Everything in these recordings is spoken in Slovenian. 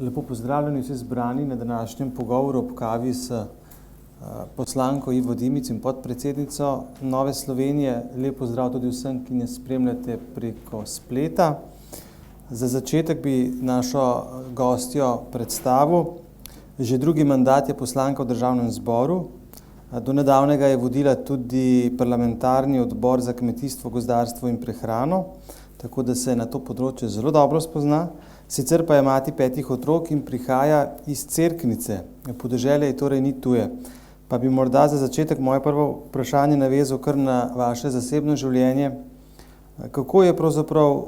Lepo pozdravljeni vsi zbrani na današnjem pogovoru ob kavi s poslanko Ivo Dimic in podpredsednico Nove Slovenije. Lep pozdrav tudi vsem, ki nas spremljate preko spleta. Za začetek bi našo gostjo predstavil. Že drugi mandat je poslanka v Državnem zboru. Do nedavnega je vodila tudi parlamentarni odbor za kmetijstvo, gozdarstvo in prehrano, tako da se na to področje zelo dobro spozna. Sicer pa je mati 5 otrok in prihaja iz Cerknice. Podeželje je torej ni tuje. Pa bi morda za začetek moje prvo vprašanje navezal kar na vaše zasebno življenje. Kako je pravzaprav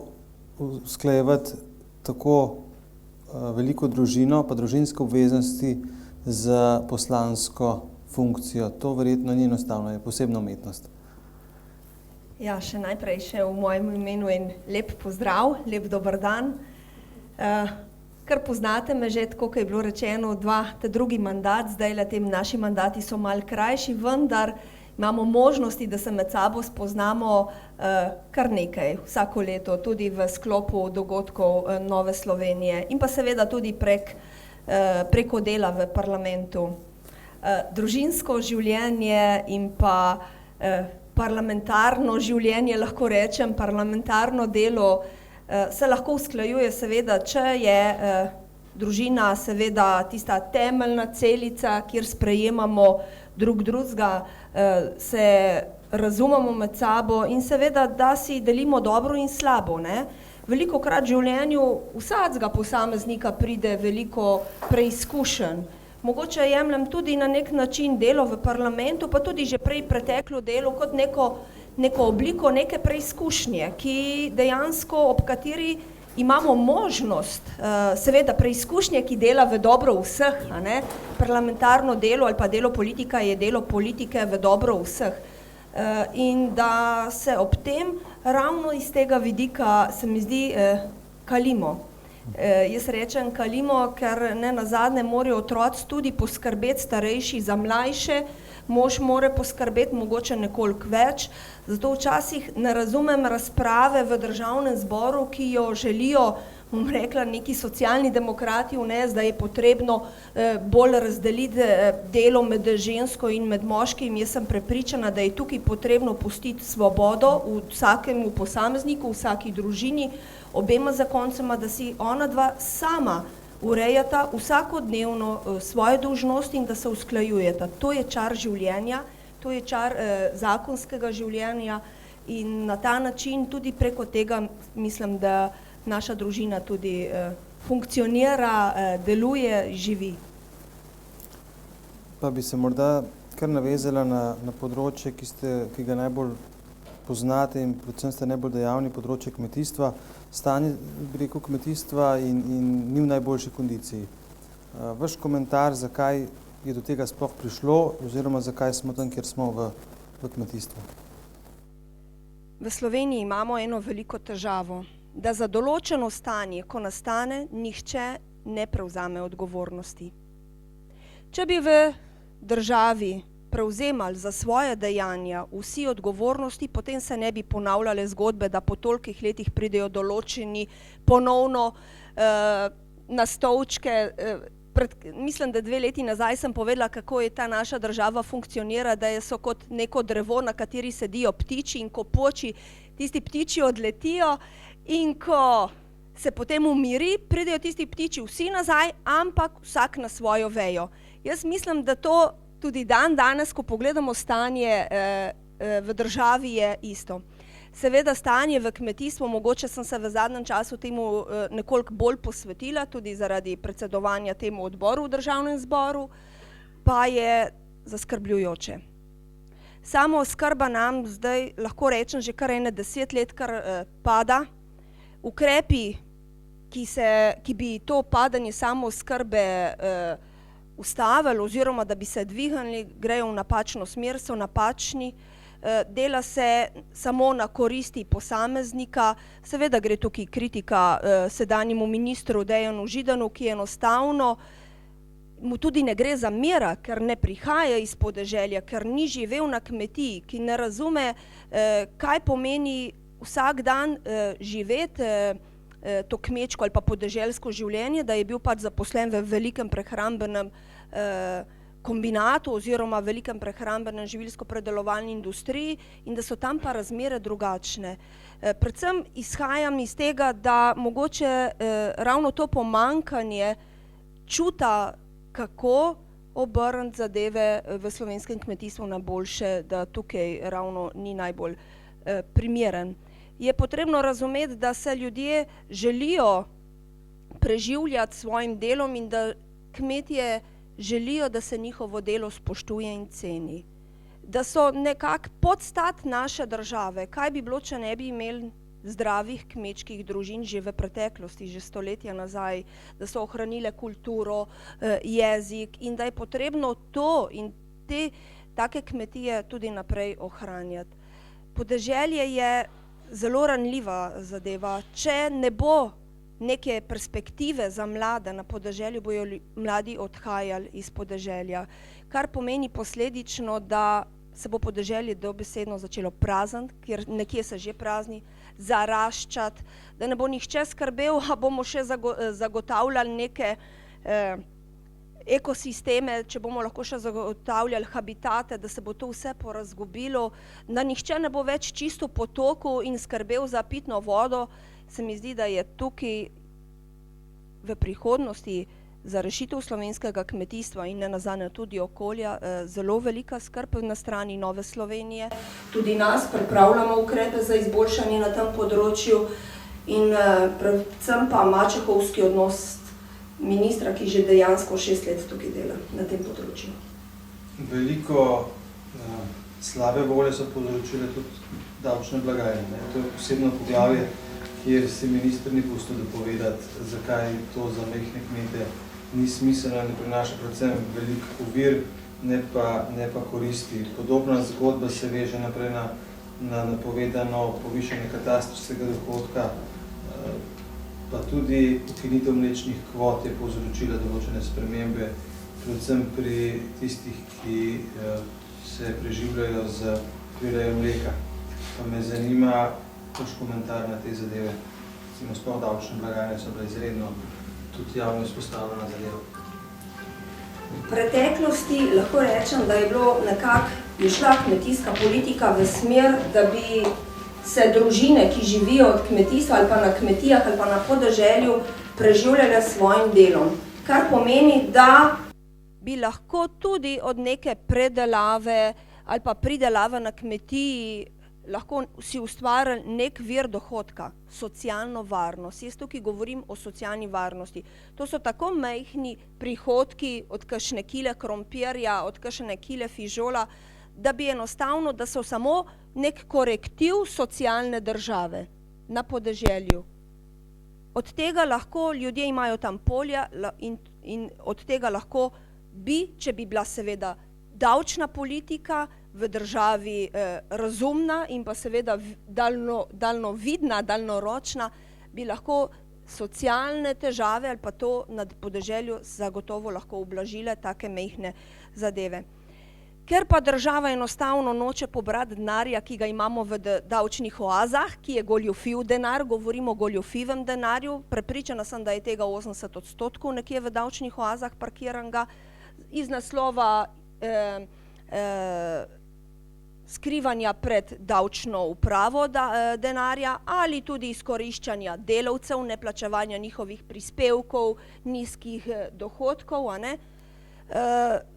usklajevati tako veliko družino, pa družinske obveznosti z poslansko funkcijo? To verjetno ni enostavno, je posebna umetnost. Ja, še najprej še v mojem imenu en lep pozdrav, lep dober dan. Kar poznate me že, tako kot je bilo rečeno, drugi mandat, zdaj tem naši mandati so malo krajši, vendar imamo možnosti, da se med sabo spoznamo kar nekaj vsako leto, tudi v sklopu dogodkov Nove Slovenije in pa seveda tudi preko dela v parlamentu. Družinsko življenje in pa parlamentarno življenje, lahko rečem, parlamentarno delo se lahko usklajuje seveda, če je družina seveda tista temeljna celica, kjer sprejemamo drug drugega, se razumemo med sabo in seveda, da si delimo dobro in slabo, ne. Velikokrat v življenju vsakega posameznika pride veliko preizkušenj. Mogoče jemljem tudi na nek način delo v parlamentu, pa tudi že prej preteklo delo kot neko obliko, neke preizkušnje, ki dejansko, ob kateri imamo možnost, seveda preizkušnje, ki dela v dobro vseh, a ne, parlamentarno delo ali pa delo politika je delo politike v dobro vseh. In da se ob tem ravno iz tega vidika, se mi zdi, kalimo. Jaz rečem kalimo, ker ne nazadnje morajo otroci tudi poskrbeti, starejši za mlajše, mož mora poskrbeti mogoče nekoliko več, zato včasih ne razumem razprave v Državnem zboru, ki jo želijo, bom rekla, neki socialni demokrati vnesti, da je potrebno bolj razdeliti delo med žensko in med moškim. Jaz sem prepričana, da je tukaj potrebno pustiti svobodo vsakemu posamezniku, vsaki družini, obema zakoncema, da si ona dva sama urejata vsakodnevno svoje dolžnosti in da se usklajujeta. To je čar življenja, to je čar zakonskega življenja in na ta način tudi preko tega mislim, da naša družina tudi funkcionira, deluje, živi. Pa bi se morda kar navezala na področje, ki ga najbolj poznate in predvsem ste najbolj dejavni, področje kmetijstva. Stanje, bi rekel, kmetijstva in ni v najboljši kondiciji. Vaš komentar, zakaj je do tega sploh prišlo oziroma zakaj smo tam, kjer smo v kmetijstvu? V Sloveniji imamo eno veliko težavo, da za določeno stanje, ko nastane, nihče ne prevzame odgovornosti. Če bi v državi prevzemali za svoje dejanja vsi odgovornosti, potem se ne bi ponavljale zgodbe, da po tolikih letih pridejo določeni ponovno na stolčke. Mislim, da 2 leti nazaj sem povedala, kako je ta naša država funkcionira, da so kot neko drevo, na kateri sedijo ptiči in ko poči, tisti ptiči odletijo in ko se potem umiri, pridejo tisti ptiči vsi nazaj, ampak vsak na svojo vejo. Jaz mislim, da to tudi danes, ko pogledamo stanje v državi, je isto. Seveda stanje v kmetijstvu, mogoče sem se v zadnjem času temu nekoliko bolj posvetila, tudi zaradi predsedovanja temu odboru v Državnem zboru, pa je zaskrbljujoče. Samooskrba nam zdaj, lahko rečem, že kar 10 let kar pada. Ukrepi, ki bi to padanje samooskrbe ustavili oziroma da bi se dvignili, grejo v napačno smer, so napačni. Dela se samo na koristi posameznika. Seveda gre tukaj kritika sedanjemu ministru Dejanu Židanu, ki enostavno mu tudi ne gre zameriti, ker ne prihaja iz podeželja, ker ni živel na kmetiji, ki ne razume, kaj pomeni vsak dan živeti to kmečko ali pa podeželsko življenje, da je bil pač zaposlen v velikem prehrambenem kombinatu oziroma velikem prehrambenem živilsko-predelovalni industriji in da so tam pa razmere drugačne. Predvsem izhajam iz tega, da mogoče ravno to pomanjkanje čuta, kako obrniti zadeve v slovenskem kmetijstvu na boljše, da tukaj ravno ni najbolj primeren. Je potrebno razumeti, da se ljudje želijo preživljati s svojim delom in da kmetje želijo, da se njihovo delo spoštuje in ceni. Da so nekako podstat naše države. Kaj bi bilo, če ne bi imeli zdravih kmečkih družin že v preteklosti, že stoletja nazaj, da so ohranile kulturo, jezik in da je potrebno to in te take kmetije tudi naprej ohranjati. Podeželje je zelo ranljiva zadeva. Če ne bo neke perspektive za mlade na podeželju, bojo mladi odhajali iz podeželja, kar pomeni posledično, da se bo podeželje dobesedno začelo prazniti, ker nekje se že prazni, zaraščati, da ne bo nihče skrbel, a bomo še zagotavljali neke ekosisteme, če bomo lahko še zagotavljali habitate, da se bo to vse porazgubilo, da nihče ne bo več čistil potoku in skrbel za pitno vodo. Se mi zdi, da je tukaj v prihodnosti za rešitev slovenskega kmetijstva in nenazadnje tudi okolja zelo velika skrb na strani Nove Slovenije. Tudi nas pripravljamo ukrepe za izboljšanje na tem področju in predvsem pa mačehovski odnos ministra, ki že dejansko 6 let tukaj dela na tem področju. Veliko slabe volje so povzročile tudi davčne blagajne. To je posebno poglavje, kjer se minister ni pustil dopovedati, zakaj to za majhne kmete ni smiselno in prinaša predvsem veliko ovir, ne pa koristi. Podobna zgodba se veže naprej na napovedano povišanje katastrskega dohodka, pa tudi ukinitev mlečnih kvot je povzročila določene spremembe, predvsem pri tistih, ki se preživljajo z prirejo mleka. Pa me zanima vaš komentar na te zadeve. Sploh davčne blagajne so bile izredno tudi javno izpostavljena zadeva. V preteklosti lahko rečem, da je bilo nekako šla kmetijska politika v smer, da bi se družine, ki živijo od kmetijstva ali pa na kmetijah ali pa na podeželju, preživljale s svojim delom. Kar pomeni, da bi lahko tudi od neke predelave ali pa pridelave na kmetiji lahko si ustvarili nek vir dohodka, socialno varnost. Jaz tukaj govorim o socialni varnosti. To so tako majhni prihodki od kakšne kile krompirja, od kakšne kile fižola, da bi enostavno, da so samo nek korektiv socialne države na podeželju. Od tega lahko ljudje imajo tam polja in od tega lahko bi, če bi bila seveda davčna politika v državi razumna in pa seveda daljnovidna, daljnoročna, bi lahko socialne težave ali pa to na podeželju zagotovo lahko ublažile take majhne zadeve. Ker pa država enostavno noče pobrati denarja, ki ga imamo v davčnih oazah, ki je goljufiv denar, govorimo o goljufivem denarju, prepričana sem, da je tega 80% nekje v davčnih oazah parkiranega, iz naslova skrivanja pred davčno upravo denarja ali tudi izkoriščanja delavcev, neplačevanja njihovih prispevkov, nizkih dohodkov,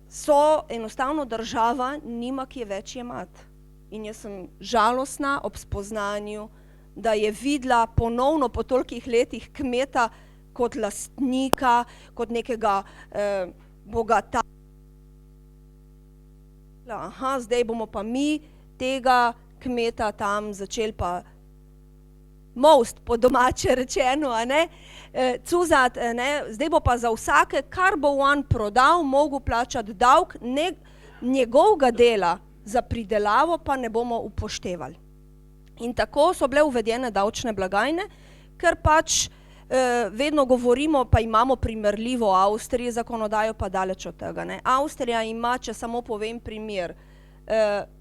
so enostavno država nima kje več jemati. In jaz sem žalostna ob spoznanju, da je videla ponovno po tolikih letih kmeta kot lastnika, kot nekega bogata. Aha, zdaj bomo pa mi tega kmeta tam začeli pa most, po domače rečeno, cuzat, zdaj bo pa za vsake, kar bo on prodal, mogel plačati davek, njegovega dela za pridelavo pa ne bomo upoštevali. In tako so bile uvedene davčne blagajne, ker pač vedno govorimo, pa imamo primerljivo Avstriji zakonodajo, pa daleč od tega. Avstrija ima, če samo povem primer,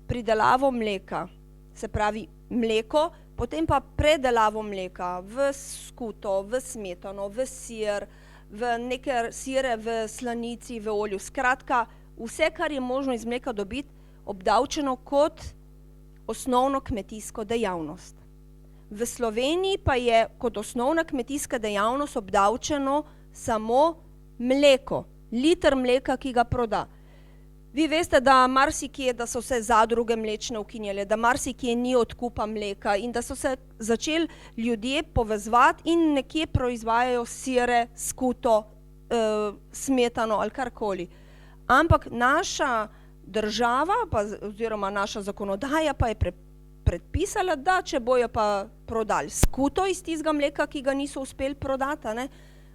pridelavo mleka, se pravi mleko potem pa predelavo mleka v skuto, v smetano, v sir, v neke sire, v slanici, v olju. Skratka, vse, kar je možno iz mleka dobiti, obdavčeno kot osnovno kmetijsko dejavnost. V Sloveniji pa je kot osnovna kmetijska dejavnost obdavčeno samo mleko, liter mleka, ki ga proda. Vi veste, da marsikje, da so se zadruge mlečne ukinjale, da marsikje ni odkupa mleka in da so se začeli ljudje povezovati in nekje proizvajajo sire, skuto, smetano ali karkoli. Ampak naša država oziroma naša zakonodaja pa je predpisala, da če bojo pa prodali skuto iz tistega mleka, ki ga niso uspeli prodati,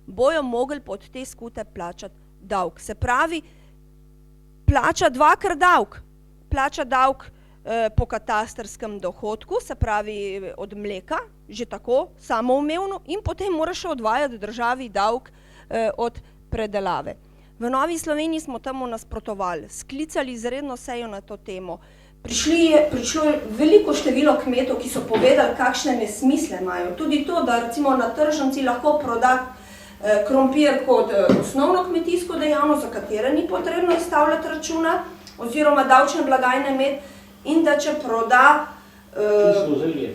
bojo mogli pod te skute plačati davek. Se pravi, plača dvakrat davek. Plača davek po katastrskem dohodku, se pravi od mleka, že tako samoumevno, in potem mora še odvajati državi davek od predelave. V Novi Sloveniji smo temu nasprotovali, sklicali izredno sejo na to temo. Prišlo je veliko število kmetov, ki so povedali, kakšne nesmisle imajo. Tudi to, da recimo na tržnici lahko proda krompir kot osnovno kmetijsko dejavnost, za katere ni potrebno izstavljati računa, oziroma davčne blagajne imeti, in da če proda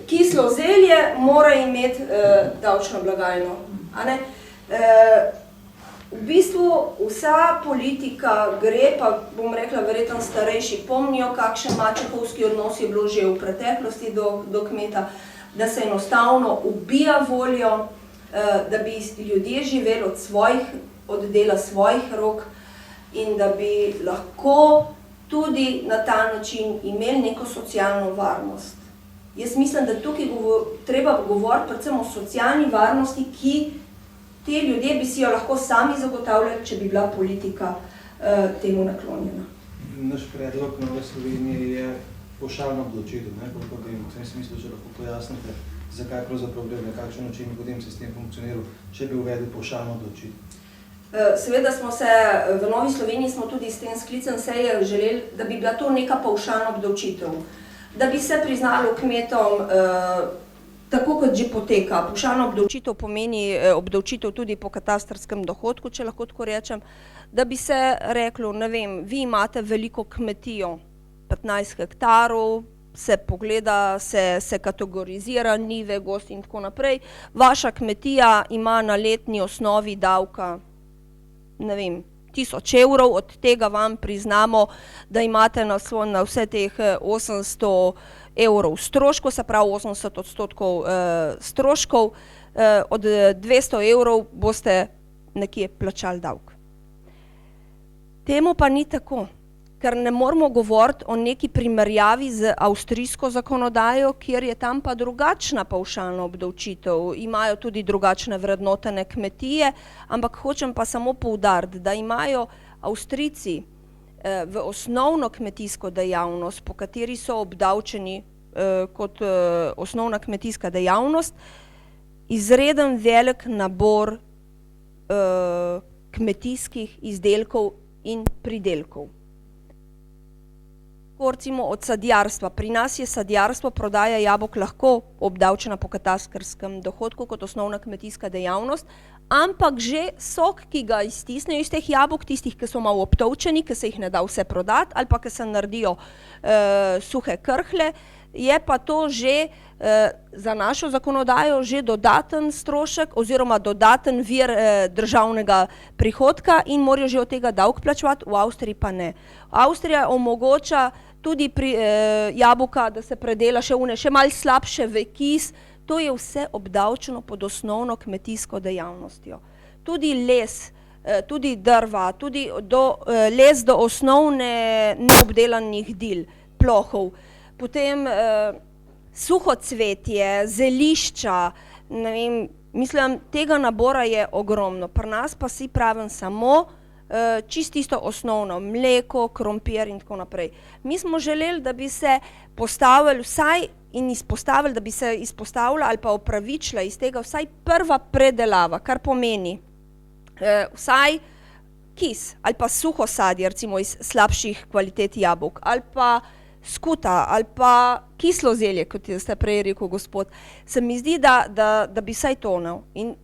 kislo zelje, mora imeti davčno blagajno. V bistvu vsa politika gre, pa bom rekla, verjetno starejši pomnijo, kakšen mačehovski odnos je bilo že v preteklosti do kmeta, da se enostavno ubija voljo, da bi ljudje živeli od dela svojih rok in da bi lahko tudi na ta način imeli neko socialno varnost. Jaz mislim, da tukaj treba govoriti predvsem o socialni varnosti, ki te ljudje bi si jo lahko sami zagotavljali, če bi bila politika temu naklonjena. Naš predlog Nove Slovenije je pavšalna obdavčitev, v tem smislu, če lahko pojasnite, zakaj pravzaprav gre, na kakšen način potem sistem funkcioniral, če bi uvedli pavšalno obdavčitev. Seveda smo se, v Novi Sloveniji smo tudi s tem sklicem seje želeli, da bi bila to neka pavšalna obdavčitev, da bi se priznalo kmetom, tako kot že poteka. Pavšalna obdavčitev pomeni obdavčitev tudi po katastrskem dohodku, če lahko tako rečem, da bi se reklo, ne vem, vi imate veliko kmetijo, 15 hektarov, se pogleda, se kategorizira, njive, gozd in tako naprej. Vaša kmetija ima na letni osnovi davka, ne vem, 1000 evrov, od tega vam priznamo, da imate na vse teh 800 evrov stroškov, se pravi 80% stroškov, od 200 evrov boste nekje plačali davek. Temu pa ni tako, ker ne moramo govoriti o neki primerjavi z avstrijsko zakonodajo, kjer je tam pa drugačna pavšalna obdavčitev, imajo tudi drugačne vrednotene kmetije, ampak hočem pa samo poudariti, da imajo Avstrijci v osnovno kmetijsko dejavnost, po kateri so obdavčeni kot osnovna kmetijska dejavnost, izreden velik nabor kmetijskih izdelkov in pridelkov. Recimo od sadjarstva. Pri nas je sadjarstvo, prodaja jabolk lahko obdavčena po katastrskem dohodku kot osnovna kmetijska dejavnost, ampak že sok, ki ga iztisnejo iz teh jabolk, tistih, ki so malo obtovčeni, ki se jih ne da vse prodati, ali pa ki se naredijo suhe krhlje, je pa to že za našo zakonodajo že dodaten strošek oziroma dodaten vir državnega prihodka in morajo že od tega davek plačevati, v Avstriji pa ne. Avstrija omogoča tudi pri jabolka, da se predela še malo slabše v kis, to je vse obdavčeno pod osnovno kmetijsko dejavnostjo. Tudi les, tudi drva, tudi les do osnovne neobdelanih dil, plohov, potem suhocvetje, zelišča, ne vem, mislim, tega nabora je ogromno. Pri nas pa si pravim samo čisto osnovno, mleko, krompir in tako naprej. Mi smo želeli, da bi se postavili vsaj in izpostavili, da bi se izpostavila ali pa opravičila iz tega vsaj prva predelava, kar pomeni vsaj kis ali pa suho sadje, recimo iz slabših kvalitet jabolk, ali pa skuta ali pa kislo zelje, kot ste prej rekel, gospod, se mi zdi, da bi saj tonel. In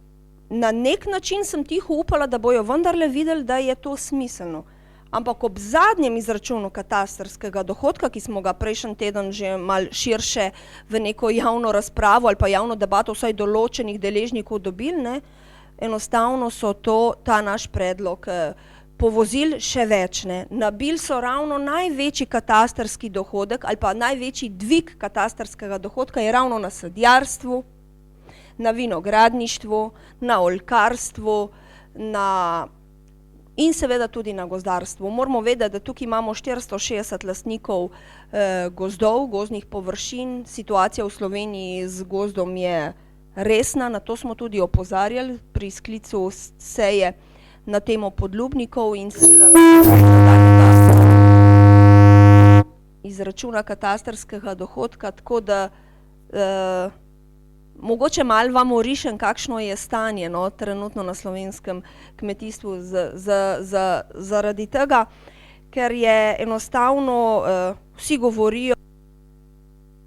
na nek način sem tiho upala, da bojo vendarle videli, da je to smiselno. Ampak ob zadnjem izračunu katastrskega dohodka, ki smo ga prejšnji teden že malo širše v neko javno razpravo ali pa javno debato vsaj določenih deležnikov dobili, ne, enostavno so ta naš predlog povozili še več. Ne. Nabili so ravno največji katastrski dohodek ali pa največji dvig katastrskega dohodka je ravno na sadjarstvu, na vinogradništvu, na oljkarstvu, in seveda tudi na gozdarstvu. Moramo vedeti, da tukaj imamo 460 lastnikov gozdov, gozdnih površin. Situacija v Sloveniji z gozdom je resna, na to smo tudi opozarjali pri sklicu seje na temo podlubnikov in seveda izračuna katastrskega dohodka, tako da mogoče malo vam orišem, kakšno je stanje trenutno na slovenskem kmetijstvu zaradi tega, ker je enostavno, vsi govorijo,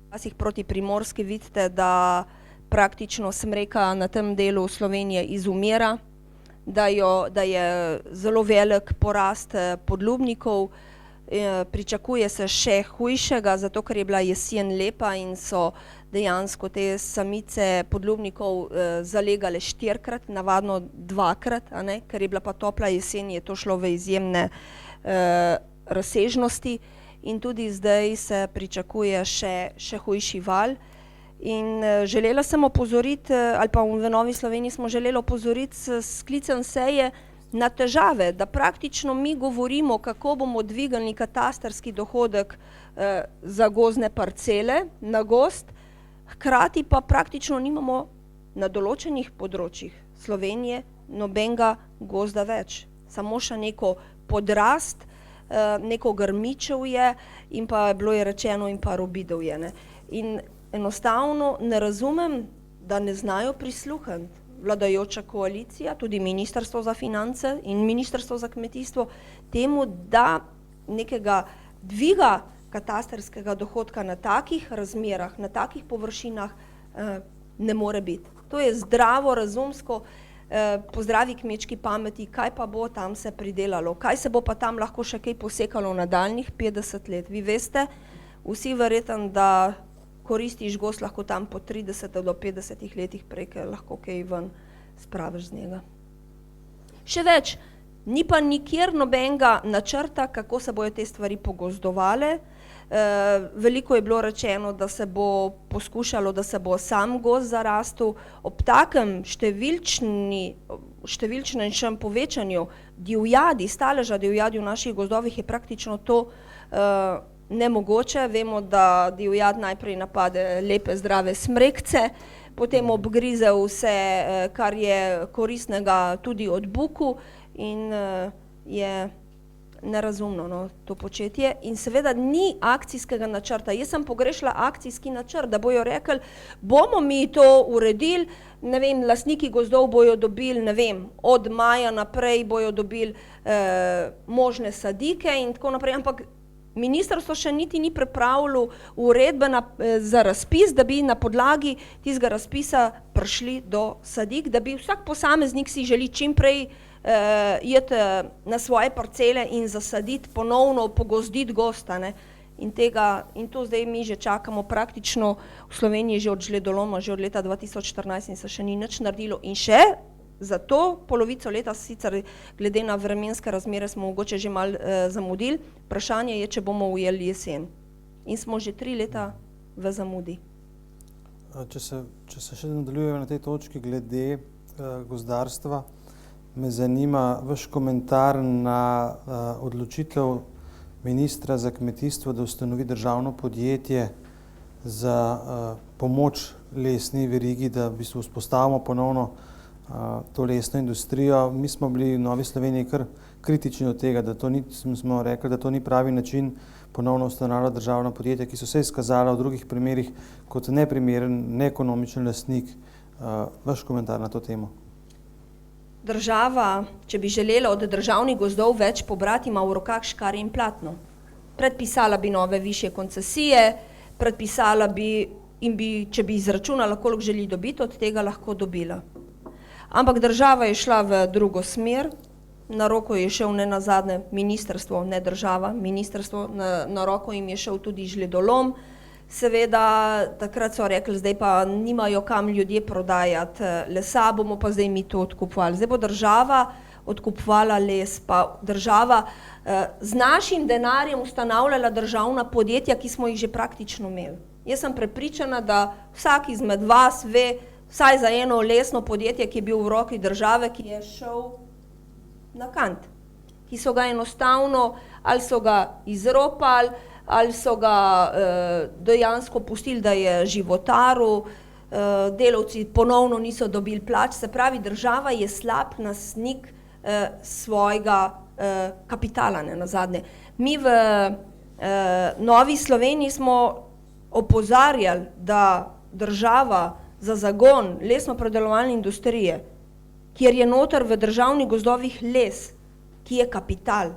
včasih proti Primorski vidite, da praktično smreka na tem delu Slovenije izumira, da je zelo velik porast podlubnikov, pričakuje se še hujšega, zato ker je bila jesen lepa in so dejansko te samice podlubnikov zalegale 4-krat, navadno 2-krat, ker je bila pa topla jesen, je to šlo v izjemne razsežnosti in tudi zdaj se pričakuje še hujši val. In želela sem opozoriti, ali pa v Novi Sloveniji smo želeli opozoriti s sklicem seje na težave, da praktično mi govorimo, kako bomo dvignili katastrski dohodek za gozdne parcele na gozd, hkrati pa praktično nimamo na določenih področjih Slovenije nobenega gozda več. Samo še neko podrast, neko grmičevje in pa bilo je rečeno in pa robidovje. Ne. In enostavno ne razumem, da ne znajo prisluhniti vladajoča koalicija, tudi Ministrstvo za finance in Ministrstvo za kmetijstvo, temu, da nekega dviga katastrskega dohodka na takih razmerah, na takih površinah ne more biti. To je zdravo, razumsko, po zdravi kmečki pameti, kaj pa bo tam se pridelalo, kaj se bo pa tam lahko še kaj posekalo nadaljnjih 50 let. Vi veste, vsi verjetno, da koristiš gozd lahko tam po 30 do 50 letih prej, ker lahko kaj ven spraviš z njega. Še več, ni pa nikjer nobenega načrta, kako se bojo te stvari pogozdovale. Veliko je bilo rečeno, da se bo poskušalo, da se bo sam gozd zarastel. Ob takem številčnejšem povečanju divjadi, staleža divjadi v naših gozdovih je praktično to nemogoče. Vemo, da divjad najprej napade lepe, zdrave smrekce, potem obgrize vse, kar je koristnega tudi od buku in je nerazumno to početje. In seveda ni akcijskega načrta. Jaz sem pogrešala akcijski načrt, da bojo rekli, bomo mi to uredili, ne vem, lastniki gozdov bojo dobili, ne vem, od maja naprej bojo dobili možne sadike in tako naprej, ampak ministrstvo še niti ni pripravilo uredbe za razpis, da bi na podlagi tistega razpisa prišli do sadik, da bi vsak posameznik si želi čim prej iti na svoje parcele in zasaditi, ponovno pogozditi gosta. In to zdaj mi že čakamo praktično v Sloveniji že od žledoloma, že od leta 2014 in se še ni nič naredilo. In še za to polovico leta, sicer glede na vremenske razmere smo mogoče že malo zamudili, vprašanje je, če bomo ujeli jesen. In smo že 3 leta v zamudi. Če se še nadaljujemo na tej točki glede gozdarstva, me zanima vaš komentar na odločitev ministra za kmetijstvo, da ustanovi državno podjetje za pomoč lesni verigi, da v bistvu vzpostavimo ponovno to lesno industrijo. Mi smo bili v Novi Sloveniji kar kritični od tega, da smo rekli, da to ni pravi način ponovno ustanavljati državna podjetja, ki so se izkazala v drugih primerih kot neprimeren, neekonomičen lastnik. Vaš komentar na to temo? Država, če bi želela od državnih gozdov več pobrati, ima v rokah škarje in platno. predpisala bi nove višje koncesije, predpisala bi in bi, če bi izračunala, koliko želi dobiti, od tega lahko dobila. Ampak država je šla v drugo smer, na roko je šel ne nazadnje ministrstvo, ne država, ministrstvo, na roko jim je šel tudi žledolom. Seveda, takrat so rekli, zdaj pa nimajo kam ljudje prodajati lesa, bomo pa zdaj mi to odkupovali. Zdaj bo država odkupovala les, pa država z našim denarjem ustanavljala državna podjetja, ki smo jih že praktično imeli. Jaz sem prepričana, da vsak izmed vas ve vsaj za eno lesno podjetje, ki je bil v roki države, ki je šel na kant, ki so ga enostavno, ali so ga izropali, ali so ga dejansko pustili, da je životaril, delavci ponovno niso dobili plač, se pravi, država je slab lastnik svojega kapitala, ne nazadnje. Mi v Novi Sloveniji smo opozarjali, da država za zagon lesno-predelovalne industrije, kjer je noter v državnih gozdovih les, ki je kapital,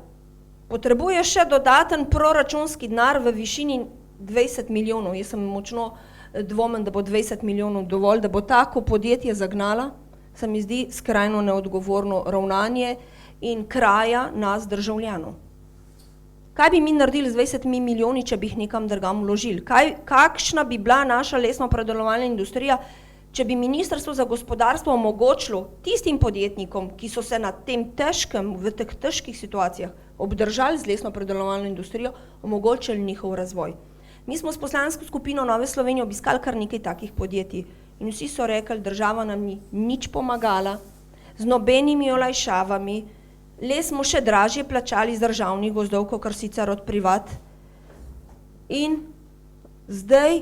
potrebuje še dodaten proračunski denar v višini 20 milijonov. Jaz sem močno dvomen, da bo 20 milijonov dovolj, da bo tako podjetje zagnala, se mi zdi skrajno neodgovorno ravnanje in kraja nas državljanov. Kaj bi mi naredili z 20 milijoni, če bi jih nekam drugam vložili? Kakšna bi bila naša lesno-predelovalna industrija, če bi Ministrstvo za gospodarstvo omogočilo tistim podjetnikom, ki so se na tem težkem, v teh težkih situacijah obdržali z lesno-predelovalno industrijo, omogočili njihov razvoj. Mi smo s poslansko skupino Nove Slovenije obiskali kar nekaj takih podjetij in vsi so rekli, država nam ni nič pomagala, z nobenimi olajšavami, les smo še dražje plačali z državnih gozdov, kakor sicer od privat. In zdaj,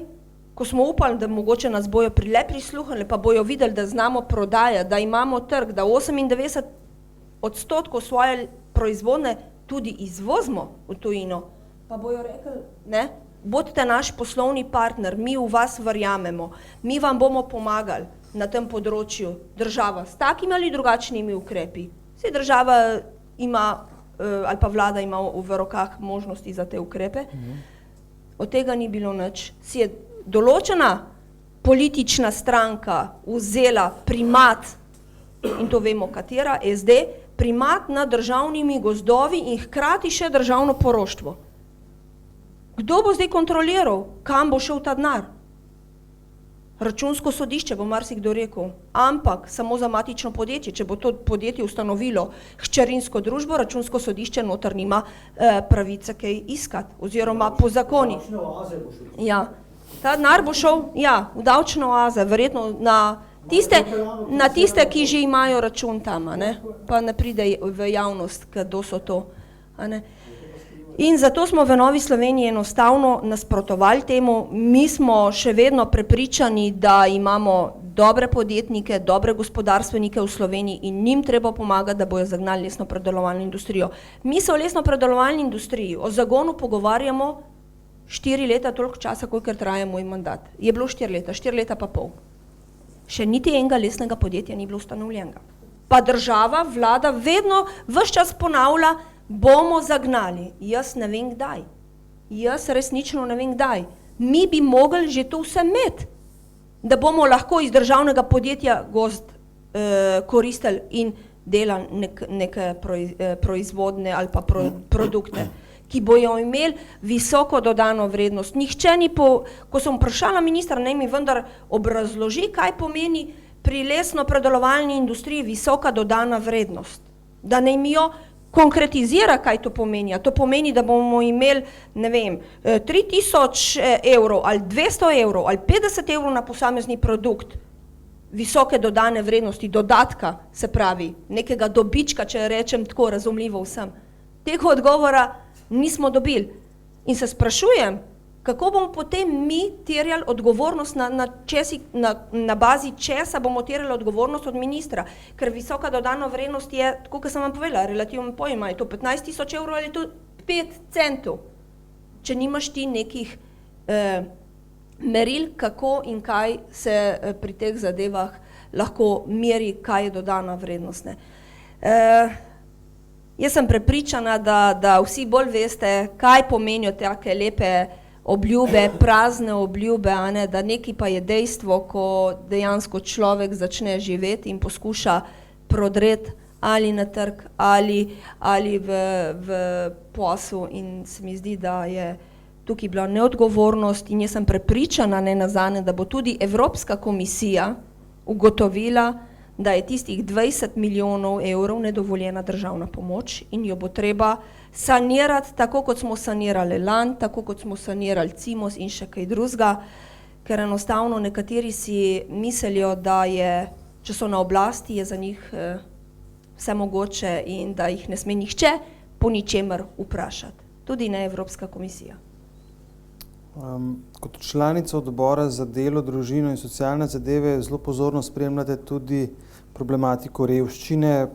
ko smo upali, da mogoče nas bojo prisluhnili, pa bojo videli, da znamo prodajati, da imamo trg, da 98% svoje proizvodne tudi izvozimo v tujino, pa bojo rekli, ne, bodite naš poslovni partner, mi v vas verjamemo, mi vam bomo pomagali na tem področju, država, s takimi ali drugačnimi ukrepi. Vse država ima, ali pa vlada ima v rokah možnosti za te ukrepe. Od tega ni bilo nič. Si je določena politična stranka vzela primat, in to vemo katera, SD, primat nad državnimi gozdovi in hkrati še državno poroštvo. Kdo bo zdaj kontroliral, kam bo šel ta denar? Računsko sodišče, bo marsikdo rekel, ampak samo za matično podjetje, če bo to podjetje ustanovilo hčerinsko družbo, računsko sodišče noter nima pravice kaj iskati, oziroma po zakoni. Ja, ta denar bo šel, ja, v davčne oaze, verjetno na tiste, ki že imajo račun tam, ne? Pa ne pride v javnost, kdo so to. Ne? In zato smo v Novi Sloveniji enostavno nasprotovali temu. Mi smo še vedno prepričani, da imamo dobre podjetnike, dobre gospodarstvenike v Sloveniji in njim treba pomagati, da bojo zagnali lesno-predelovalno industrijo. Mi se o lesno-predelovalni industriji, o zagonu pogovarjamo 4 leta, toliko časa, kolikor traja moj mandat. Je bilo 4 leta pa pol. Še niti enega lesnega podjetja ni bilo ustanovljenega. Pa država, vlada vedno ves čas ponavlja, bomo zagnali. Jaz ne vem kdaj. Jaz resnično ne vem kdaj. Mi bi mogli že to vse imeti, da bomo lahko iz državnega podjetja gozd koristili in delali neke proizvodne ali pa produkte, ki bojo imeli visoko dodano vrednost. Nihče ni ko sem vprašala ministra, naj mi vendar obrazloži, kaj pomeni pri lesno-predelovalni industriji visoka dodana vrednost. Da naj mi jo konkretizira, kaj to pomeni. To pomeni, da bomo imeli, ne vem, 3000 evrov ali 200 evrov ali 50 evrov na posamezni produkt visoke dodane vrednosti, dodatka, se pravi, nekega dobička, če rečem tako razumljivo vsem. Tega odgovora nismo dobili. In se sprašujem, kako bomo potem mi terjali odgovornost na bazi česa bomo terjali odgovornost od ministra, ker visoka dodana vrednost je, tako kot sem vam povedala, relativno pojem, je to 15 000 evrov ali to 5 centov, če nimaš ti nekih meril, kako in kaj se pri teh zadevah lahko meri, kaj je dodana vrednost. Jaz sem prepričana, da vsi bolj veste, kaj pomenijo take lepe obljube, prazne obljube, a ne, da nekaj pa je dejstvo, ko dejansko človek začne živeti in poskuša prodreti ali na trg, ali v poslu, in se mi zdi, da je tukaj bila neodgovornost, in jaz sem prepričana nenazadnje, da bo tudi Evropska komisija ugotovila, da je tistih 20 milijonov evrov nedovoljena državna pomoč in jo bo treba sanirati, tako kot smo sanirali LAN, tako kot smo sanirali CIMOS in še kaj drugega, ker enostavno nekateri si mislijo, da je, če so na oblasti, je za njih vse mogoče in da jih ne sme nihče po ničemer vprašati. Tudi ne Evropska komisija. Kot članica odbora za delo, družino in socialne zadeve zelo pozorno spremljate tudi problematiko revščine,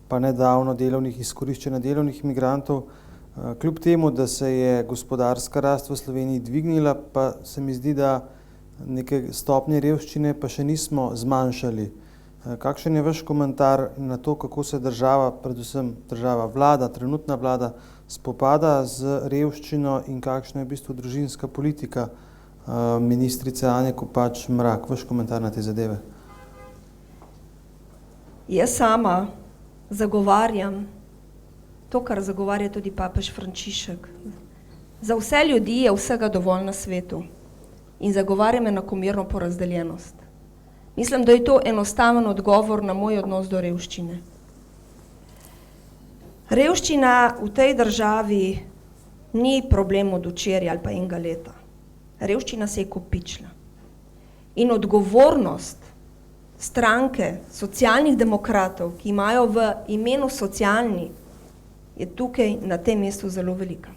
pa nedavno izkoriščanja delovnih migrantov. Kljub temu, da se je gospodarska rast v Sloveniji dvignila, pa se mi zdi, da neke stopnje revščine pa še nismo zmanjšali. Kakšen je vaš komentar na to, kako se država, predvsem vlada, trenutna vlada, spopada z revščino in kakšna je v bistvu družinska politika ministrice Anje Kopač Mrak? Vaš komentar na te zadeve? Jaz sama zagovarjam to, kar zagovarja tudi papež Frančišek. Za vse ljudi je vsega dovolj na svetu in zagovarjam enakomerno porazdeljenost. Mislim, da je to enostaven odgovor na moj odnos do revščine. Revščina v tej državi ni problem od včeraj ali pa enega leta. Revščina se je kopičila. In odgovornost stranke socialnih demokratov, ki imajo v imenu socialni, je tukaj na tem mestu zelo velika.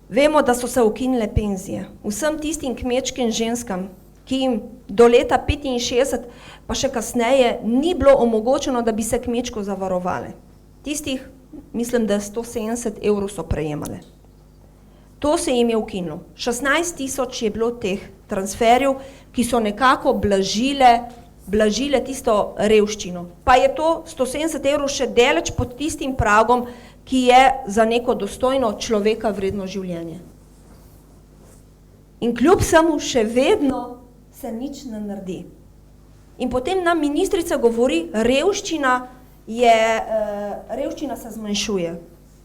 Vemo, da so se ukinile penzije. Vsem tistim kmečkim ženskam, ki jim do leta 65, pa še kasneje, ni bilo omogočeno, da bi se kmečko zavarovale. Tistih, mislim, da 170 evrov so prejemale. To se jim je ukinilo. 16 tisoč je bilo teh transferjev, ki so nekako blažile tisto revščino. Pa je to 170 evrov še daleč pod tistim pragom, ki je za neko dostojno človeka vredno življenje. In kljub samo še vedno se nič ne naredi. In potem nam ministrica govori, revščina se zmanjšuje.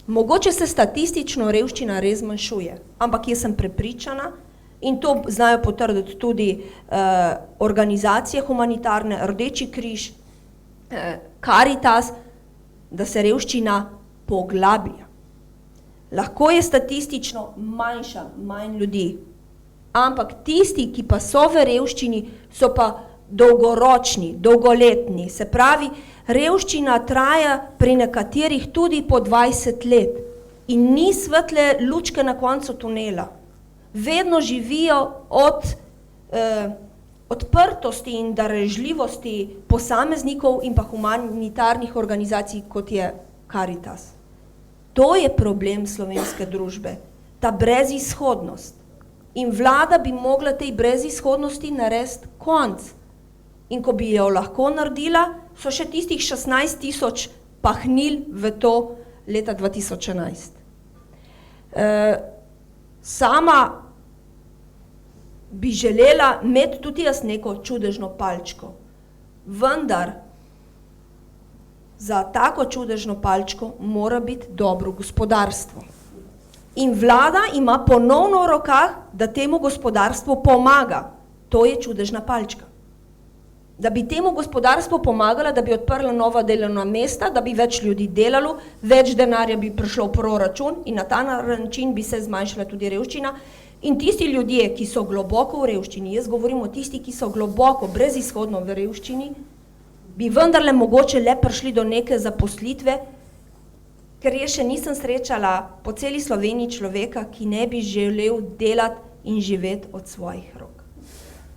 Mogoče se statistično revščina res zmanjšuje, ampak jaz sem prepričana, in to znajo potrditi tudi organizacije humanitarne, Rdeči križ, Karitas, da se revščina poglablja. Lahko je statistično manjša, manj ljudi, ampak tisti, ki pa so v revščini, so pa dolgoročni, dolgoletni. Se pravi, revščina traja pri nekaterih tudi po 20 let in ni svetle lučke na koncu tunela. Vedno živijo od odprtosti in darežljivosti posameznikov in pa humanitarnih organizacij, kot je Karitas. To je problem slovenske družbe, ta brezizhodnost. In vlada bi mogla tej brezizhodnosti narediti konc. In ko bi jo lahko naredila, so še tistih 16 tisoč pahnili v to leta 2011. Sama bi želela imeti tudi jaz neko čudežno palčko, vendar za tako čudežno palčko mora biti dobro gospodarstvo. In vlada ima ponovno v rokah, da temu gospodarstvu pomaga. To je čudežna palčka. Da bi temu gospodarstvu pomagala, da bi odprla nova delovna mesta, da bi več ljudi delalo, več denarja bi prišlo v proračun in na ta način bi se zmanjšala tudi revščina. In tisti ljudje, ki so globoko v revščini, jaz govorim o tisti, ki so globoko, brezizhodno v revščini, bi vendarle mogoče le prišli do neke zaposlitve, ker je še nisem srečala po celi Sloveniji človeka, ki ne bi želel delati in živeti od svojih rok.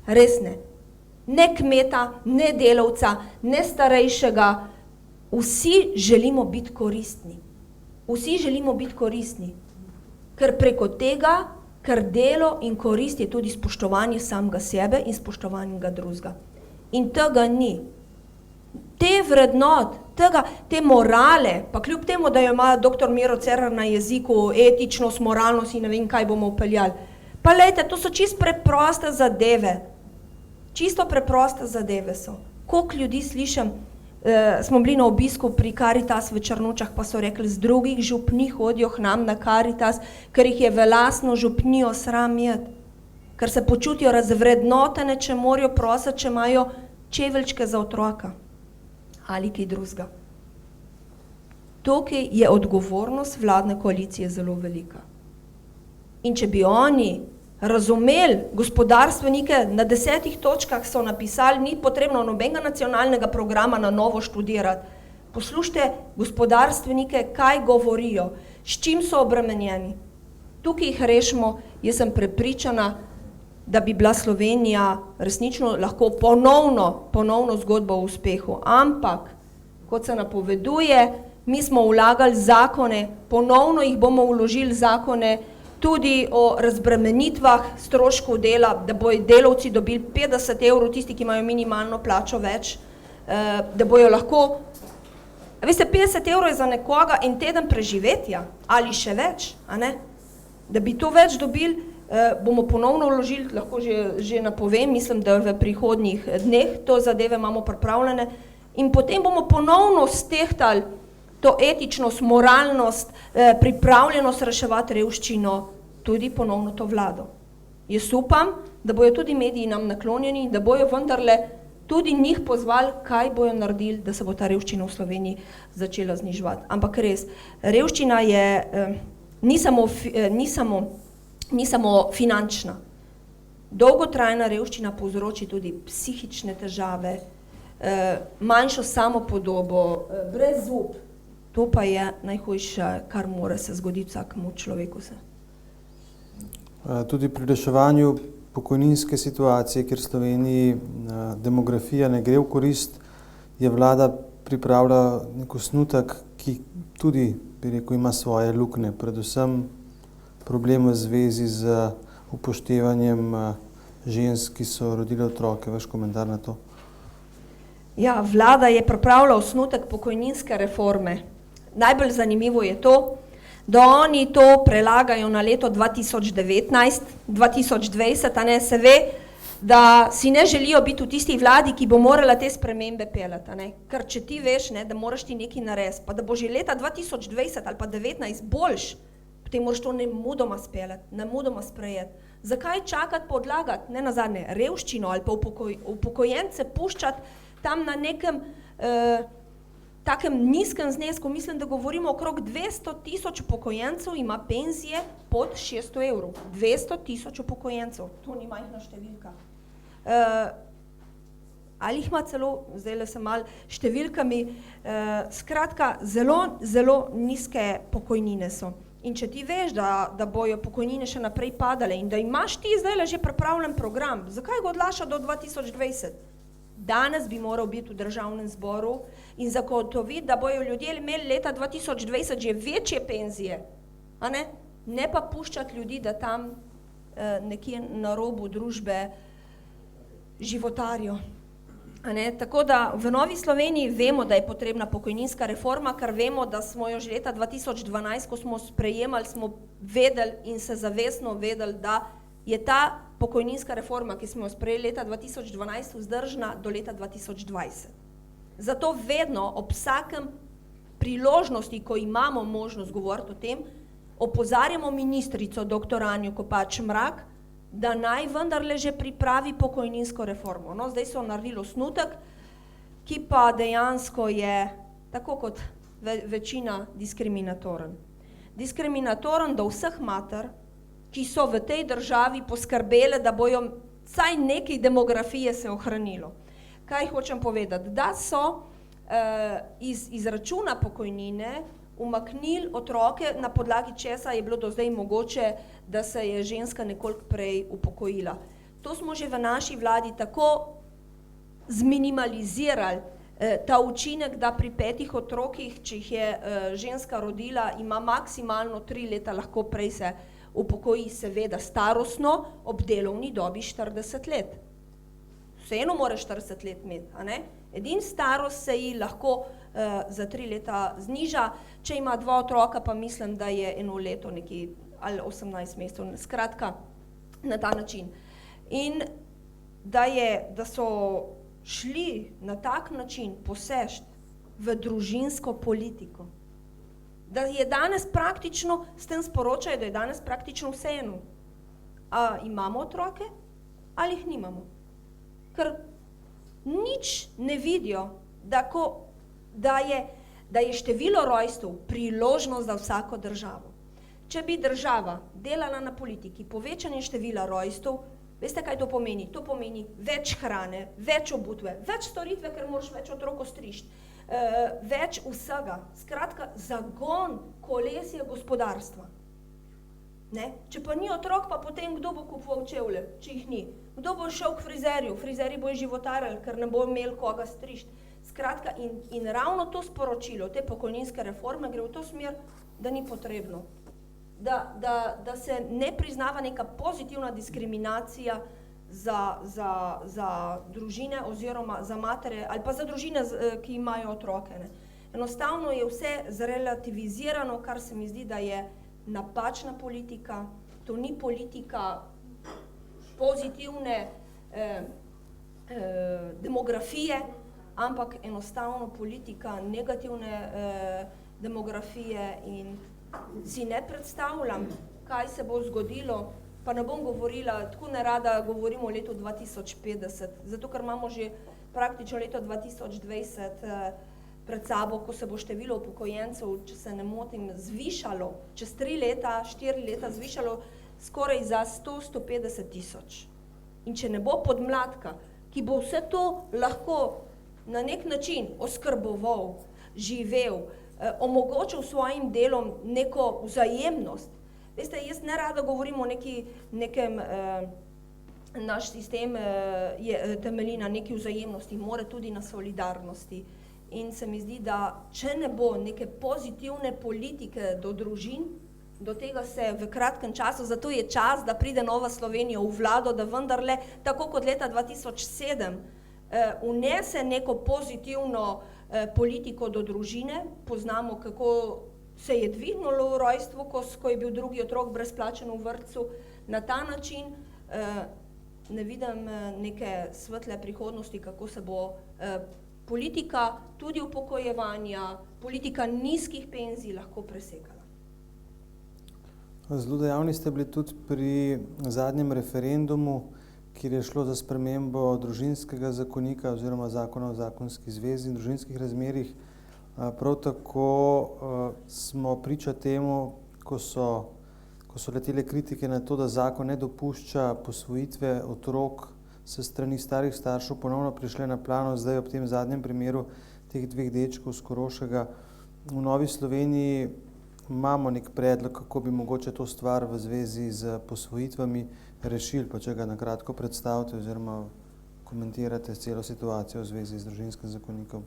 Res ne. Ne kmeta, ne delavca, ne starejšega. Vsi želimo biti koristni. Vsi želimo biti koristni. Ker preko tega, ker delo in korist je tudi spoštovanje samega sebe in spoštovanje drugega. In tega ni. Te vrednot te morale, pa kljub temu, da jo ima dr. Miro Cerar na jeziku, etičnost, moralnost in ne vem, kaj bomo upeljali. Pa lejte, to so čisto preproste zadeve. Čisto preproste zadeve so. Koliko ljudi slišim, smo bili na obisku pri Karitas v Črnučah, pa so rekli, z drugih župni hodijo k nam na Karitas, ker jih je v lastno župnijo sram jet, ker se počutijo razvrednotene, če morajo prositi, če imajo čeveljčke za otroka ali kaj drugega. Tukaj je odgovornost vladne koalicije zelo velika. In če bi oni razumeli gospodarstvenike, na 10 točkah so napisali, ni potrebno nobenega nacionalnega programa na novo študirati. Poslušajte gospodarstvenike, kaj govorijo, s čim so obremenjeni. Tukaj jih rešimo, jaz sem prepričana, da bi bila Slovenija resnično lahko ponovno zgodba o uspehu. Ampak, kot se napoveduje, mi smo vlagali zakone, ponovno jih bomo vložili zakone, tudi o razbremenitvah stroškov dela, da bojo delavci dobili 50 evrov, tisti, ki imajo minimalno plačo več, da bojo lahko, veste, 50 evrov je za nekoga en teden preživetja, ali še več, a ne? Da bi to več dobili, bomo ponovno vložili, lahko že napovem, mislim, da v prihodnjih dneh to zadeve imamo pripravljene in potem bomo ponovno stehtali to etičnost, moralnost, pripravljenost reševati revščino, tudi ponovno to vlado. Jaz upam, da bojo tudi mediji nam naklonjeni, da bojo vendarle tudi njih pozvali, kaj bojo naredili, da se bo ta revščina v Sloveniji začela zniževati. Ampak res, revščina je, ni samo finančna. Dolgotrajna revščina povzroči tudi psihične težave, manjšo samopodobo, brezup. To pa je najhujše, kar mora se zgoditi vsakemu človeku se. Tudi pri reševanju pokojninske situacije, kjer Sloveniji demografija ne gre v korist, je vlada pripravila nek osnutek, ki tudi, bi rekel, ima svoje luknje, predvsem problem v zvezi z upoštevanjem žensk, ki so rodile otroke. Vaš komentar na to? Ja, vlada je pripravila osnutek pokojninske reforme. Najbolj zanimivo je to, da oni to prelagajo na leto 2019, 2020, a ne, se ve, da si ne želijo biti v tisti vladi, ki bo morala te spremembe peljati, a ne. Ker če ti veš, ne, da moraš ti nekaj narediti, pa da bo že leta 2020 ali pa 2019 boljš, potem moraš to nemudoma speljati, nemudoma sprejeti. Zakaj čakati pa odlagati, ne nazadnje, revščino ali pa upokojence puščati tam na nekem takem nizkem znesku, mislim, da govorimo okrog 200 000 upokojencev ima penzije pod 600 evrov. 200 000 upokojencev, to ni majhna številka. Ali jih ima celo, zdajle sem malo številkami, skratka, zelo nizke pokojnine so. In če ti veš, da bojo pokojnine še naprej padale in da imaš ti zdajle že pripravljen program, zakaj ga odlaša do 2020? Danes bi moral biti v državnem zboru in zagotoviti, da bojo ljudje imeli leta 2020 že večje penzije, a ne? Ne pa puščati ljudi, da tam nekje na robu družbe životarijo. A ne? Tako da v Novi Sloveniji vemo, da je potrebna pokojninska reforma, ker vemo, da smo jo že leta 2012, ko smo sprejemali, smo vedeli in se zavestno vedeli, da je ta pokojninska reforma, ki smo jo sprejeli leta 2012, vzdržna do leta 2020. Zato vedno ob vsakem priložnosti, ko imamo možnost govoriti o tem, opozarjamo ministrico dr. Anjo Kopač Mrak, da naj vendarle že pripravi pokojninsko reformo. No, zdaj so naredili osnutek, ki pa dejansko je, tako kot večina, diskriminatoren. Diskriminatoren do vseh mater, ki so v tej državi poskrbele, da bojo vsaj nekaj demografije se ohranilo. Kaj hočem povedati? Da so iz izračuna pokojnine umaknili otroke, na podlagi česa je bilo do zdaj mogoče, da se je ženska nekoliko prej upokojila. To smo že v naši vladi tako zminimalizirali, ta učinek, da pri 5 otrokih, če jih je ženska rodila, ima maksimalno 3 leta, lahko prej se upokoji, seveda starostno, ob delovni dobi 40 let. vseeno mora 40 let imeti, a ne? Edin starost se ji lahko za 3 leta zniža, če ima 2 otroka, pa mislim, da je 1 leto nekje ali 18 mesecev, skratka na ta način. In da so šli na tak način posežt v družinsko politiko, da je danes praktično, s tem sporočajo, da je danes praktično vseeno, a imamo otroke ali jih nimamo. Ker nič ne vidijo, da je število rojstev priložnost za vsako državo. Če bi država delala na politiki povečanje števila rojstev, veste, kaj to pomeni? To pomeni več hrane, več obutve, več storitve, ker moraš več otrok ostrišti, več vsega. Skratka, zagon kolesja gospodarstva. Ne? Če pa ni otrok, pa potem kdo bo kupoval čevlje, če jih ni? Kdo bo šel k frizerju? Frizerji bojo životarili, ker ne bo imel koga strišti. Skratka, in ravno to sporočilo, te pokojninske reforme gre v to smer, da ni potrebno. Da se ne priznava neka pozitivna diskriminacija za družine oziroma za matere ali pa za družine, ki imajo otroke. Ne. Enostavno je vse zrelativizirano, kar se mi zdi, da je napačna politika. To ni politika pozitivne demografije, ampak enostavno politika negativne demografije in si ne predstavljam, kaj se bo zgodilo, pa ne bom govorila, tako nerada govorimo o letu 2050, zato ker imamo že praktično leto 2020 pred sabo, ko se bo število upokojencev, če se ne motim, zvišalo, čez 3 leta, 4 leta zvišalo skoraj za 100-150 tisoč. In če ne bo podmladka, ki bo vse to lahko na nek način oskrboval, živel, omogočil svojim delom neko vzajemnost. Veste, jaz ne rada govorim o nekem, naš sistem temelji na neki vzajemnosti, mora tudi na solidarnosti. In se mi zdi, da če ne bo neke pozitivne politike do družin, do tega se v kratkem času, zato je čas, da pride Nova Slovenija v vlado, da vendarle, tako kot leta 2007, unese neko pozitivno politiko do družine. Poznamo, kako se je dvignilo rojstvo, ko je bil drugi otrok brezplačen v vrtcu. Na ta način ne vidim neke svetle prihodnosti, kako se bo politika tudi upokojevanja, politika nizkih penzij lahko presekala. Zelo dejavni ste bili tudi pri zadnjem referendumu, kjer je šlo za spremembo družinskega zakonika oziroma zakona o zakonski zvezi in družinskih razmerjih. Prav tako smo priča temu, ko so letele kritike na to, da zakon ne dopušča posvojitve otrok s strani starih staršev, ponovno prišle na plano zdaj ob tem zadnjem primeru teh 2 dečkov z Koroškega. V Novi Sloveniji imamo nek predlog, kako bi mogoče to stvar v zvezi z posvojitvami rešili, pa če ga na kratko predstavite oziroma komentirate celo situacijo v zvezi z družinskim zakonikom.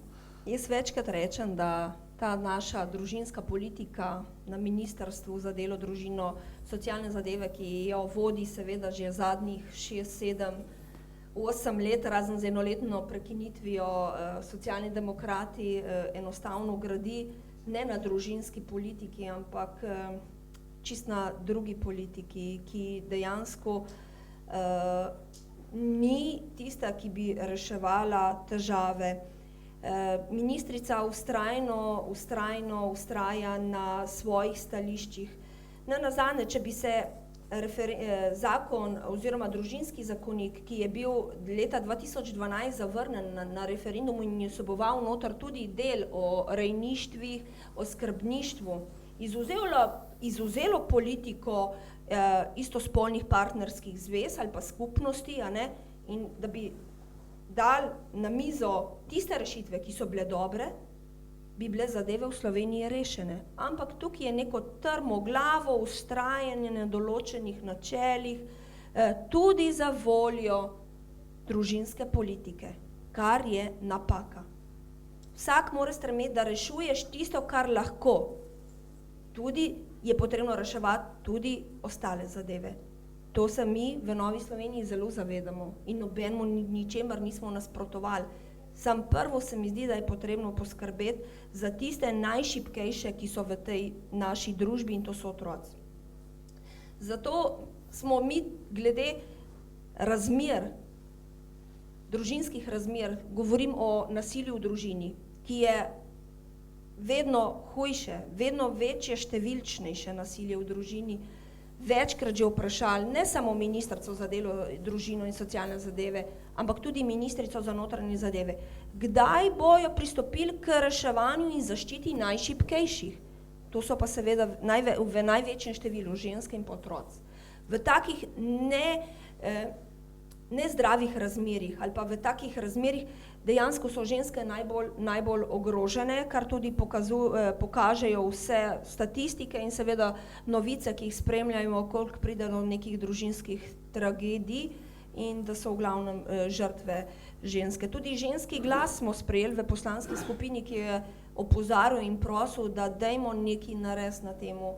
Jaz večkrat rečem, da ta naša družinska politika na Ministrstvu za delo, družino, socialne zadeve, ki jo vodi seveda že zadnjih 6, 7, 8 let, razen z enoletno prekinitvijo socialni demokrati, enostavno gradi ne na družinski politiki, ampak čist na drugi politiki, ki dejansko ni tista, ki bi reševala težave. Ministrica vztraja na svojih stališčih. Nenazadnje, če bi se zakon oziroma družinski zakonik, ki je bil leta 2012 zavrnen na referendumu in je vseboval noter tudi del o rejništvih, o skrbništvu, izvzelo politiko istospolnih partnerskih zvez ali pa skupnosti, a ne, in da bi dali na mizo tiste rešitve, ki so bile dobre, bi bile zadeve v Sloveniji rešene. Ampak tukaj je neko trmoglavo vztrajanje na določenih načelih, tudi za voljo družinske politike, kar je napaka. Vsak mora stremeti, da rešuješ tisto, kar lahko. Tudi je potrebno reševati tudi ostale zadeve. To se mi v Novi Sloveniji zelo zavedamo in nobenemu ničemer nismo nasprotovali. Sam prvo se mi zdi, da je potrebno poskrbeti za tiste najšibkejše, ki so v tej naši družbi, in to so otroci. Zato smo mi glede razmer, družinskih razmer, govorim o nasilju v družini, ki je vedno hujše, vedno večje, številčnejše nasilje v družini, večkrat že vprašali, ne samo ministrico za delo, družino in socialne zadeve, ampak tudi ministrico za notranje zadeve, kdaj bojo pristopili k reševanju in zaščiti najšibkejših. To so pa seveda v največjem številu ženske in otroci. V takih nezdravih razmerih ali pa v takih razmerih dejansko so ženske najbolj ogrožene, kar tudi pokažejo vse statistike in seveda novice, ki jih spremljamo, koliko pride do nekih družinskih tragedij in da so v glavnem žrtve ženske. Tudi ženski glas smo sprejeli v poslanski skupini, ki je opozarjal in prosil, da dajmo nekaj narediti na temu.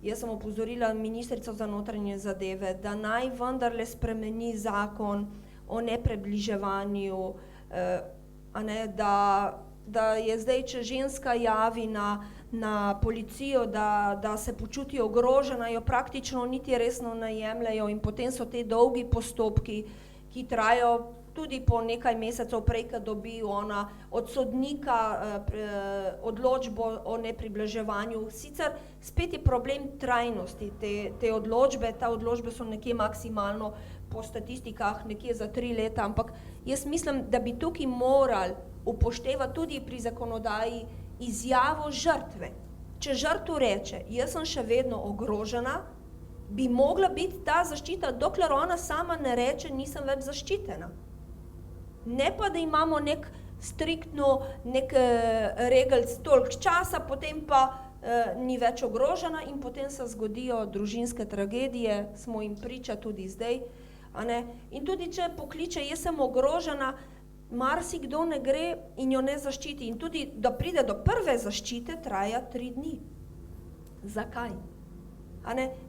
Jaz sem opozorila ministrico za notranje zadeve, da naj vendarle spremeni zakon o nepribliževanju, da je zdaj, če ženska javi na policijo, da se počuti ogrožena, jo praktično niti resno ne jemljejo in potem so te dolgi postopki, ki trajajo tudi po nekaj mesecev prej, ko dobi ona od sodnika odločbo o nepribliževanju. Sicer spet je problem trajnosti te odločbe, ta odločbe so nekje maksimalno po statistikah nekje za 3 leta, ampak jaz mislim, da bi tukaj morali upoštevati tudi pri zakonodaji izjavo žrtve. Če žrtev reče, jaz sem še vedno ogrožena, bi mogla biti ta zaščita, dokler ona sama ne reče, nisem več zaščitena. Ne pa, da imamo striktno regel toliko časa, potem pa ni več ogrožena in potem se zgodijo družinske tragedije, smo jim priča tudi zdaj. In tudi, če pokliče, jaz sem ogrožena, marsikdo ne gre in jo ne zaščiti. In tudi, da pride do prve zaščite, traja 3 dni. Zakaj?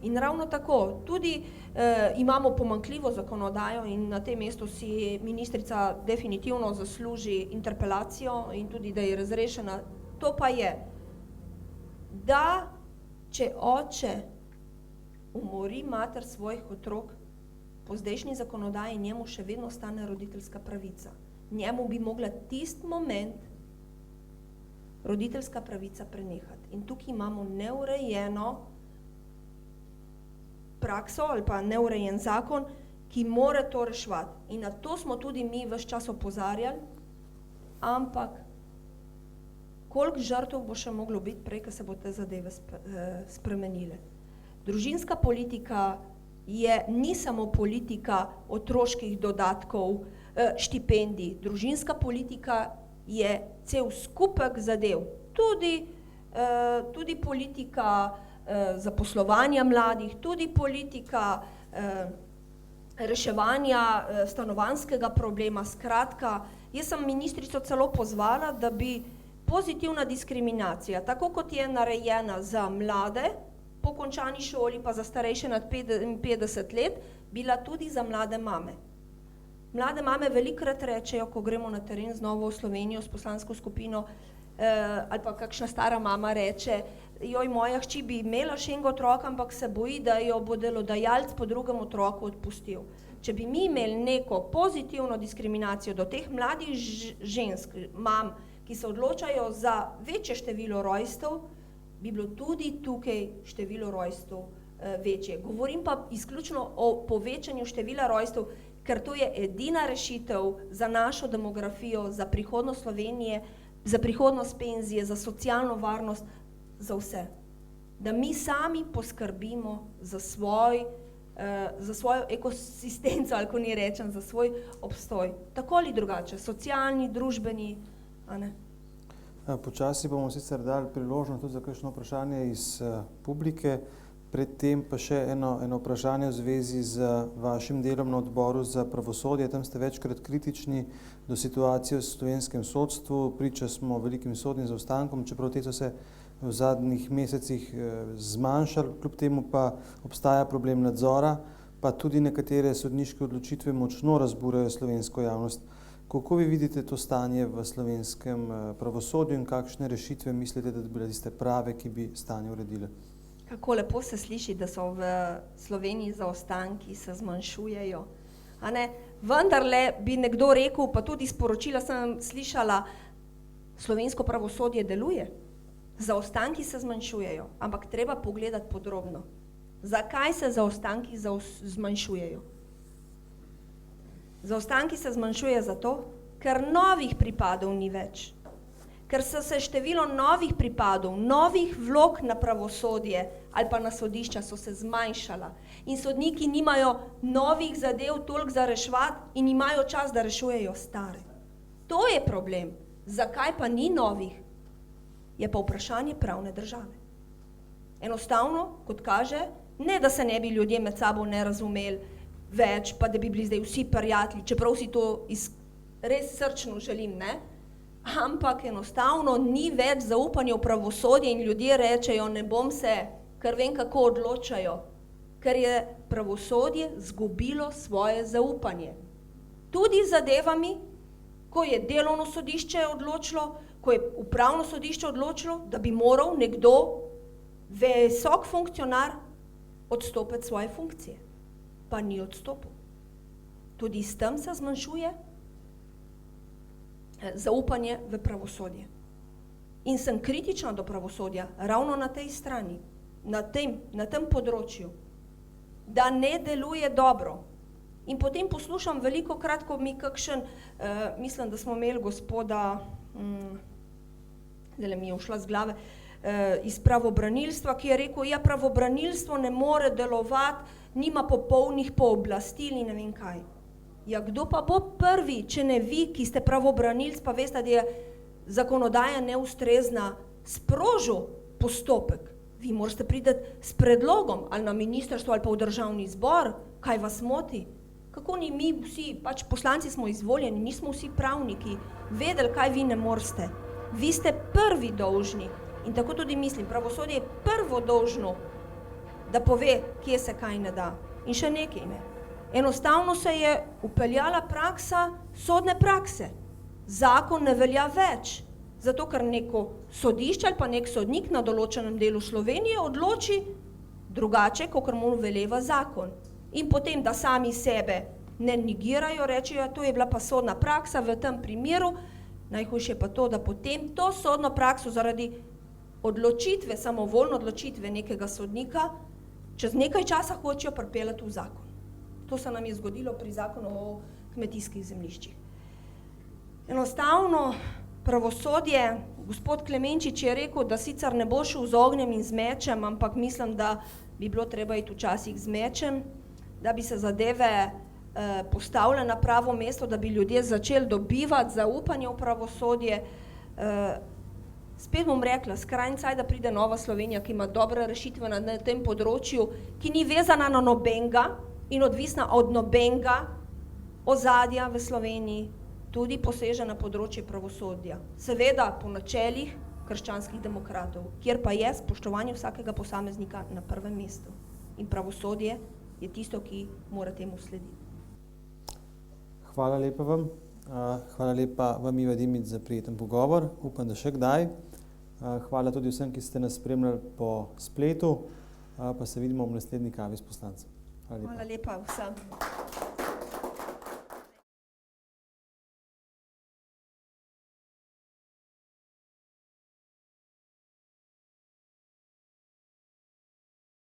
In ravno tako, tudi imamo pomanjkljivo zakonodajo in na tem mestu si ministrica definitivno zasluži interpelacijo in tudi, da je razrešena. To pa je, da če oče umori mater svojih otrok, po zdajšnji zakonodaji njemu še vedno ostane roditeljska pravica. Njemu bi mogla tisti moment roditeljska pravica prenehati. In tukaj imamo neurejeno prakso ali pa neurejen zakon, ki mora to reševati. In na to smo tudi mi ves čas opozarjali, ampak koliko žrtev bo še moglo biti prej, ko se bo te zadeve spremenile. Družinska politika ni samo politika otroških dodatkov, štipendij. Družinska politika je cel skupek zadev. Tudi politika zaposlovanja mladih, tudi politika reševanja stanovanjskega problema. Skratka, jaz sem ministrico celo pozvala, da bi pozitivna diskriminacija, tako kot je narejena za mlade po končani šoli, pa za starejše nad 55 let, bila tudi za mlade mame. Mlade mame velikokrat rečejo, ko gremo na teren z Novo Slovenijo, s poslansko skupino, ali pa kakšna stara mama reče, joj, moja hči bi imela še enega otroka, ampak se boji, da jo bo delodajalec po drugem otroku odpustil. Če bi mi imeli neko pozitivno diskriminacijo do teh mladih žensk, mam, ki se odločajo za večje število rojstev, bi bilo tudi tukaj število rojstev večje. Govorim pa izključno o povečanju števila rojstev, ker to je edina rešitev za našo demografijo, za prihodnost Slovenije, za prihodnost penzije, za socialno varnost, za vse. Da mi sami poskrbimo za svojo ekosistenco, ali ko ni rečem, za svoj obstoj. Tako ali drugače, socialni, družbeni, a ne? Počasi bomo sicer dali priložnost tudi za kakšno vprašanje iz publike, predtem pa še eno vprašanje v zvezi z vašim delom na odboru za pravosodje. Tam ste večkrat kritični do situacije v slovenskem sodstvu, priča smo velikim sodnim zaostankom, čeprav te so se v zadnjih mesecih zmanjšali, kljub temu pa obstaja problem nadzora pa tudi nekatere sodniške odločitve močno razburajo slovensko javnost. Kako vi vidite to stanje v slovenskem pravosodju in kakšne rešitve mislite, da bi bile tiste prave, ki bi stanje uredile? Kako lepo se sliši, da so v Sloveniji zaostanki, se zmanjšujejo. A ne? Vendarle bi nekdo rekel, pa tudi sporočila sem slišala, slovensko pravosodje deluje. Zaostanki se zmanjšujejo, ampak treba pogledati podrobno. Zakaj se zaostanki zmanjšujejo? Zaostanki se zmanjšuje zato, ker novih pripadov ni več. Ker so se število novih pripadov, novih vlog na pravosodje ali pa na sodišča so se zmanjšala. In sodniki nimajo novih zadev toliko za reševati in imajo čas, da rešujejo stare. To je problem. Zakaj pa ni novih? Je pa vprašanje pravne države. Enostavno, kot kaže, ne da se ne bi ljudje med sabo ne razumeli več, pa da bi bili zdaj vsi prijatelji, čeprav si to res srčno želim, ne? Ampak enostavno ni več zaupanja v pravosodje in ljudje rečejo, ne bom se, ker vem, kako odločajo, ker je pravosodje zgubilo svoje zaupanje. Tudi zadevami, ko je delovno sodišče odločilo, ko je upravno sodišče odločilo, da bi moral nekdo, visok funkcionar, odstopiti svoje funkcije. Pa ni odstopil. Tudi s tem se zmanjšuje zaupanje v pravosodje. In sem kritična do pravosodja ravno na tej strani, na tem področju, da ne deluje dobro. In potem poslušam veliko krat, ko mi kakšen, mislim, da smo imeli gospoda, zdajle mi je ušla z glave, iz pravobranilstva, ki je rekel, ja, pravobranilstvo ne more delovati, nima popolnih pooblastil in ne vem kaj. Ja, kdo pa bo prvi, če ne vi, ki ste pravobranilci, pa veste, da je zakonodaja neustrezna, sprožil postopek. Vi morate priti s predlogom, ali na ministrstvo, ali pa v državni zbor, kaj vas moti. Kako ni mi vsi, pač poslanci smo izvoljeni, nismo vsi pravniki, vedeli, kaj vi ne morete. Vi ste prvi dolžni in tako tudi mislim, pravosodje je prvo dolžno, da pove, kje se kaj ne da. In še nekaj ne. Enostavno se je upeljala praksa sodne prakse. Zakon ne velja več, zato ker neko sodišče ali pa nek sodnik na določenem delu Slovenije odloči drugače, kakor mu veleva zakon. In potem, da sami sebe ne negirajo, rečejo, to je bila pa sodna praksa v tem primeru, najhujše pa to, da potem to sodno prakso zaradi odločitve, samovoljne odločitve nekega sodnika, čez nekaj časa hočejo pripeljati v zakon. To se nam je zgodilo pri zakonu o kmetijskih zemljiščih. Enostavno pravosodje, gospod Klemenčič je rekel, da sicer ne bo šel z ognjem in z mečem, ampak mislim, da bi bilo treba iti včasih z mečem, da bi se zadeve postavile na pravo mesto, da bi ljudje začeli dobivati zaupanje v pravosodje. Spet bom rekla, skrajni čas, da pride Nova Slovenija, ki ima dobre rešitve na tem področju, ki ni vezana na nobenega in odvisna od nobenega ozadja v Sloveniji, tudi poseže na področje pravosodja. Seveda po načelih krščanskih demokratov, kjer pa je spoštovanje vsakega posameznika na prvem mestu. In pravosodje je tisto, ki mora temu slediti. Hvala lepa vam. Hvala lepa vam, Iva Dimic, za prijeten pogovor. Upam, da še kdaj. Hvala tudi vsem, ki ste nas spremljali po spletu. Pa se vidimo v naslednji kavi s poslancem. Hvala lepa. Hvala lepa vsem.